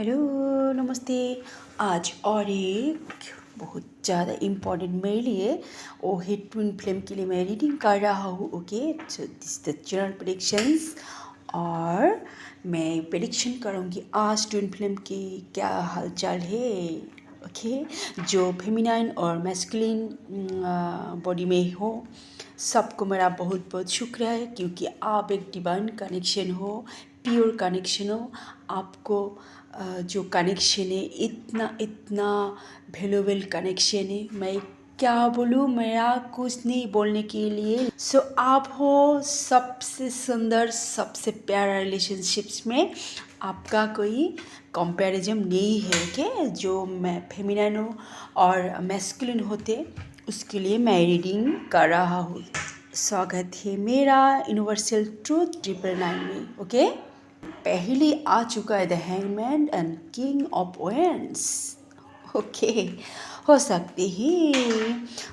Hello नमस्ते। आज और एक बहुत ज़्यादा इम्पोर्टेंट मेरे लिए वो है ट्विन फ्लेम के लिए मैं रीडिंग कर रहा हूँ। Okay, so this the general predictions और मैं प्रेडिक्शन करूँगी आज ट्विन फ्लेम की क्या हालचाल है। ओके, जो फेमिनाइन और मैस्कुलिन बॉडी में हो सबको मेरा बहुत बहुत शुक्र है, क्योंकि आप एक डिवाइन कनेक्शन हो, प्योर कनेक्शन हो। आपको जो कनेक्शन है इतना इतना वैल्यूबल कनेक्शन है, मैं क्या बोलूँ, मेरा कुछ नहीं बोलने के लिए। सो आप हो सबसे सुंदर सबसे प्यारा रिलेशनशिप्स में, आपका कोई कंपैरिजन नहीं है। के जो मैं फेमिनाइन हो और मैस्कुलिन होते उसके लिए मैं रीडिंग कर रहा हूँ। स्वागत है मेरा यूनिवर्सल ट्रूथ 999 में। ओके, पहले आ चुका है the hangman and king of वेंस। ओके, हो सकते ही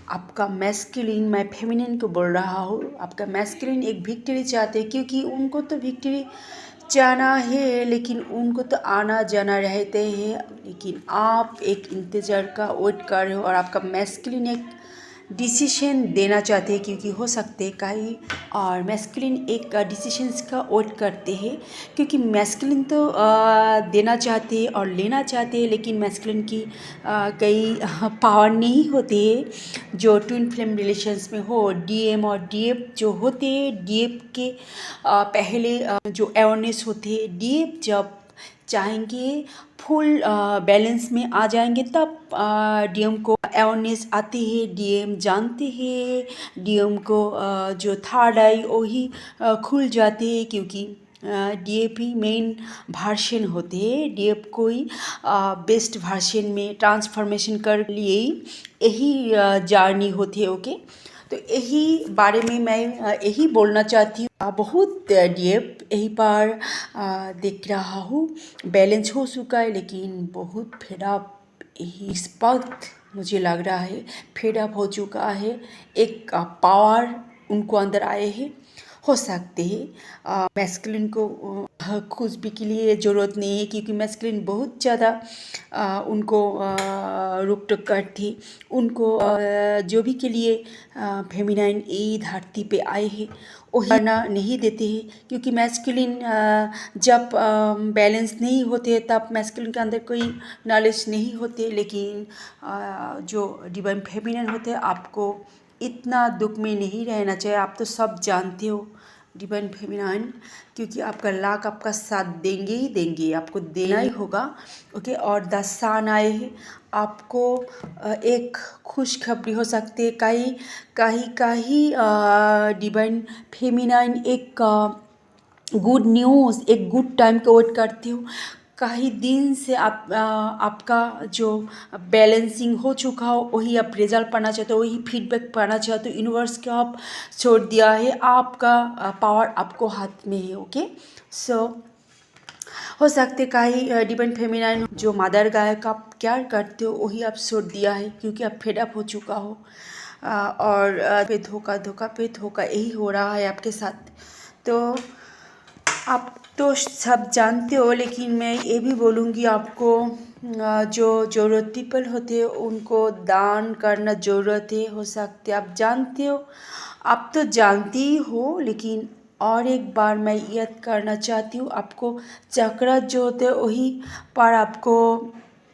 आपका मैस्कुलिन, मैं फेमिनिन को बोल रहा हूँ, आपका मैस्कुलिन एक विक्ट्री चाहते हैं, क्योंकि उनको तो विक्ट्री जाना है, लेकिन उनको तो आना जाना रहते हैं। लेकिन आप एक इंतज़ार का वेट कर रहे हो और आपका मैस्कुलिन एक डिसीजन देना चाहते हैं, क्योंकि हो सकते हैं कहीं और मैस्कुलिन एक डिसीजंस का वेट करते हैं, क्योंकि मैस्कुलिन तो देना चाहते हैं और लेना चाहते हैं, लेकिन मैस्कुलिन की कई पावर नहीं होती है। जो ट्विन फ्लेम रिलेशंस में हो, डीएम और डीएफ जो होते हैं, डीएफ के पहले जो अवेयरनेस होती है, डीएफ जब चाहेंगे फुल बैलेंस में आ जाएंगे, तब डीएम को अवेयरनेस आती है, डीएम जानते हैं, डीएम को जो थर्ड आई वही खुल जाते हैं, क्योंकि डीएफ ही मेन वर्जन होते हैं। डीएफ कोई बेस्ट वर्जन में ट्रांसफॉर्मेशन कर लिए यही जर्नी होती है। ओके, तो यही बारे में मैं यही बोलना चाहती हूँ। बहुत डीएफ यही बार देख रहा हूँ, बैलेंस हो चुका है, लेकिन बहुत फेड अप इस वक्त मुझे लग रहा है फेड अप हो चुका है। एक पावर उनको अंदर आए हैं। हो सकते हैं मैस्कुलिन को कुछ भी के लिए ज़रूरत नहीं है, क्योंकि मैस्कुलिन बहुत ज़्यादा उनको रोक टोक करती, उनको जो भी के लिए फेमिनाइन ये धरती पे आए हैं वो करना नहीं देते हैं, क्योंकि मैस्कुलिन जब बैलेंस नहीं होते तब मैस्कुलिन के अंदर कोई नॉलेज नहीं होते। लेकिन जो डिवाइन फेमिनाइन होते हैं, आपको इतना दुख में नहीं रहना चाहिए। आप तो सब जानते हो डिवाइन फेमिनाइन, क्योंकि आपका लाख आपका साथ देंगे ही देंगे, आपको देना ही होगा। ओके, और 10 सन आए हैं, आपको एक खुशखबरी हो सकती है। कहीं कहीं कहीं डिवाइन फेमिनाइन एक गुड न्यूज़, एक गुड टाइम का वेट करती हूँ। कई दिन से आपका जो बैलेंसिंग हो चुका हो वही आप रिजल्ट पाना चाहते हो, वही फीडबैक पाना चाहते हो। यूनिवर्स को आप छोड़ दिया है, आपका पावर आपको हाथ में है। ओके, सो हो सकते कहीं डिवाइन फेमिनाइन जो मदर गाय का आप केयर करते हो वही आप छोड़ दिया है, क्योंकि आप फेड अप हो चुका हो और पे धोखा धोखा पे धोखा यही हो रहा है आपके साथ। तो आप तो सब जानते हो, लेकिन मैं ये भी बोलूँगी आपको जो ज़रूरत पीपल होते हैं उनको दान करना ज़रूरत है। हो सकते आप जानते हो, आप तो जानते ही हो, लेकिन और एक बार मैं याद करना चाहती हूँ आपको, चक्र जो होते हैं वही पर आपको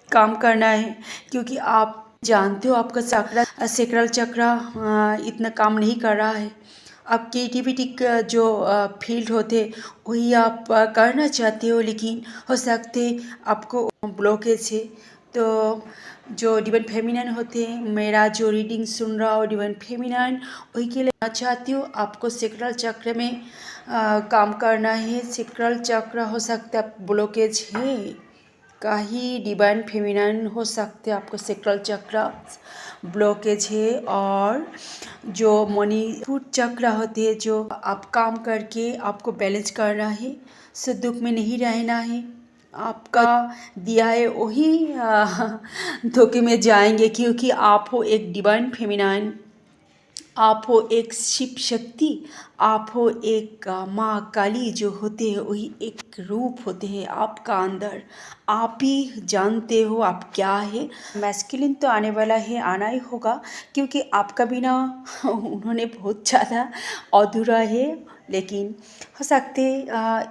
काम करना है, क्योंकि आप जानते हो आपका चक्र सेक्रल चक्र इतना काम नहीं कर रहा है। आप क्रिएटिविटी का जो फील्ड होते वही आप करना चाहते हो, लेकिन हो सकते आपको ब्लॉकेज है। तो जो डिवाइन फेमिनाइन होते हैं, मेरा जो रीडिंग सुन रहा हो डिवाइन फेमिनाइन, वही के लिए मैं चाहती हूँ आपको सेक्रल चक्र में काम करना है। सेक्रल चक्र हो सकता है ब्लॉकेज है, कहीं डिवाइन फेमिनाइन हो सकते आपको सेक्रल चक्र ब्लॉकेज है। और जो मनी फूड चक्र होती है, जो आप काम करके आपको बैलेंस करना है, सो दुख में नहीं रहना है। आपका दिया है वही धोखे में जाएंगे, क्योंकि आप हो एक डिवाइन फेमिनाइन, आप हो एक शिव शक्ति, आप हो एक माँ काली जो होते हैं, वही एक रूप होते हैं आपका अंदर। आप ही जानते हो आप क्या है। मैस्कुलिन तो आने वाला है, आना ही होगा, क्योंकि आपका बिना उन्होंने बहुत ज़्यादा अधूरा है। लेकिन हो सकते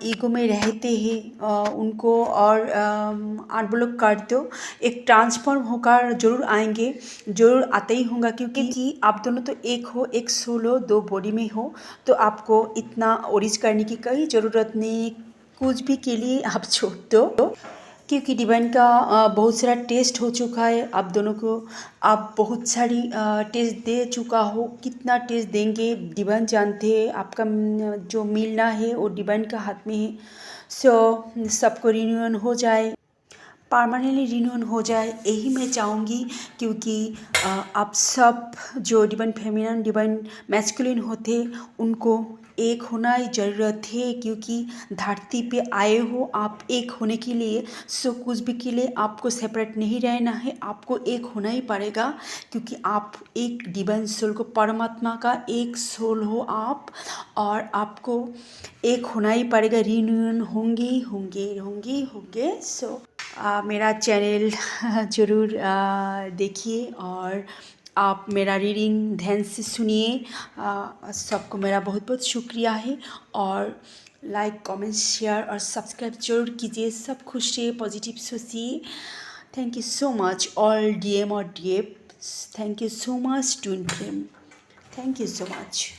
ईगो में रहते हैं उनको, और अनब्लॉक कर दो, एक ट्रांसफॉर्म होकर जरूर आएंगे, जरूर आते ही होगा, क्योंकि आप दोनों तो एक हो, एक सोल हो, दो बॉडी में हो। तो आपको इतना ओरिज करने की कोई ज़रूरत नहीं, कुछ भी के लिए आप छोड़ दो, क्योंकि डिवाइन का बहुत सारा टेस्ट हो चुका है आप दोनों को। आप बहुत सारी टेस्ट दे चुका हो, कितना टेस्ट देंगे डिवाइन जानते हैं। आपका जो मिलना है वो डिवाइन का हाथ में है। सो सबको रिन्यूअल हो जाए, परमानेंटली रिन्यूअल हो जाए, यही मैं चाहूँगी। क्योंकि आप सब जो डिवाइन फेमिनिन, डिवाइन मैस्कुलिन होते, उनको एक होना ही ज़रूरत है, क्योंकि धरती पे आए हो आप एक होने के लिए। सो कुछ भी के लिए आपको सेपरेट नहीं रहना है, आपको एक होना ही पड़ेगा, क्योंकि आप एक डिवाइन सोल को, परमात्मा का एक सोल हो आप, और आपको एक होना ही पड़ेगा। रिन्यूअल होंगे। सो मेरा चैनल ज़रूर देखिए, और आप मेरा रीडिंग ध्यान से सुनिए। सबको मेरा बहुत बहुत शुक्रिया है, और लाइक कमेंट शेयर और सब्सक्राइब जरूर कीजिए। सब खुश रहिए, पॉजिटिव सोचिए। Thank you so much all DM और DF. Thank you so much twin flame. Thank you so much.